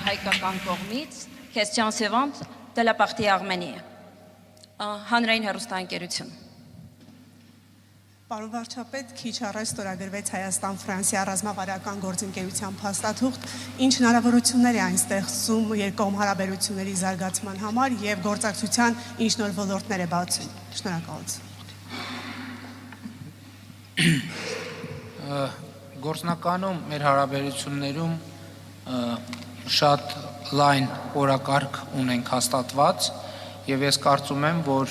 հայկական կողմից Question suivante de la partie Arménie հանրային հեռուստաընկերություն Պարոն վարչապետ, քիչ առաջ ստորագրվեց Հայաստան-Ֆրանսիա ռազմավարական գործընկերության փաստաթուղթ, ինչ հնարավորություններ է այն ստեղծում երկկողմ հարաբերությունների զարգացման համար եւ գործակցության ինչ նոր ոլորտներ է բացում։ Շնորհակալություն։ Գործնականում մեր հարաբերություններում շատ լայն օրակարգ ունենք հաստատված եւ ես կարծում եմ, որ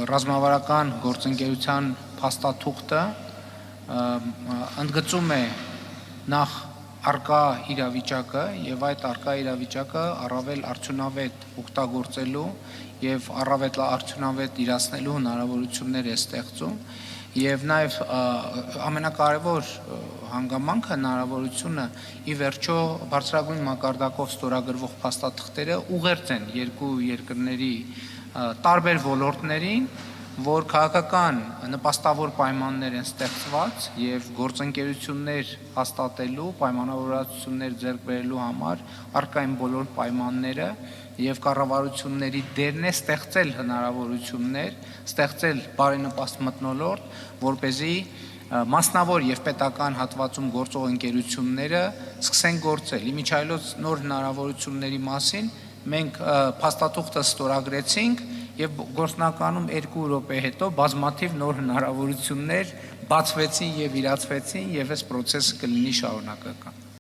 ռազմավարական գործընկերության փաստաթուղթը ընդգծում է նախ արկա իրավիճակը եւ այդ արկա իրավիճակը առավել արդյունավետ օգտագործելու եւ առավել արդյունավետ իրացնելու հնարավորություններ է ստեղծում եւ նաեւ ամենակարևոր հանգամանքը հնարավորությունը ի վերջո բարձրագույն մակարդակով ստորագրվող փաստաթղթերը ուղերձ են երկու երկրների տարբեր ոլորտներին, որ քաղաքական նպաստավոր պայմաններ են ստեղծված եւ գործընկերություններ հաստատելու, պայմանավորվածություններ ձեռք բերելու համար առկա են բոլոր պայմանները եւ կառավարությունների դերն է ստեղծել հնարավորություններ, ստեղծել բարենպաստ մթնոլորտ, որպեսզի մասնավոր եւ պետական հատվածում գործող ընկերությունները սկսեն գործել։ Իմիջայլոց նոր հնարավորությունների մասին մենք փաստաթուղթը ստորագրեցինք եւ գործնականում 2 րոպե հետո բազմաթիվ նոր հնարավորություններ բացվեցին եւ իրացվեցին եւ այս process-ը կլինի շարունակական։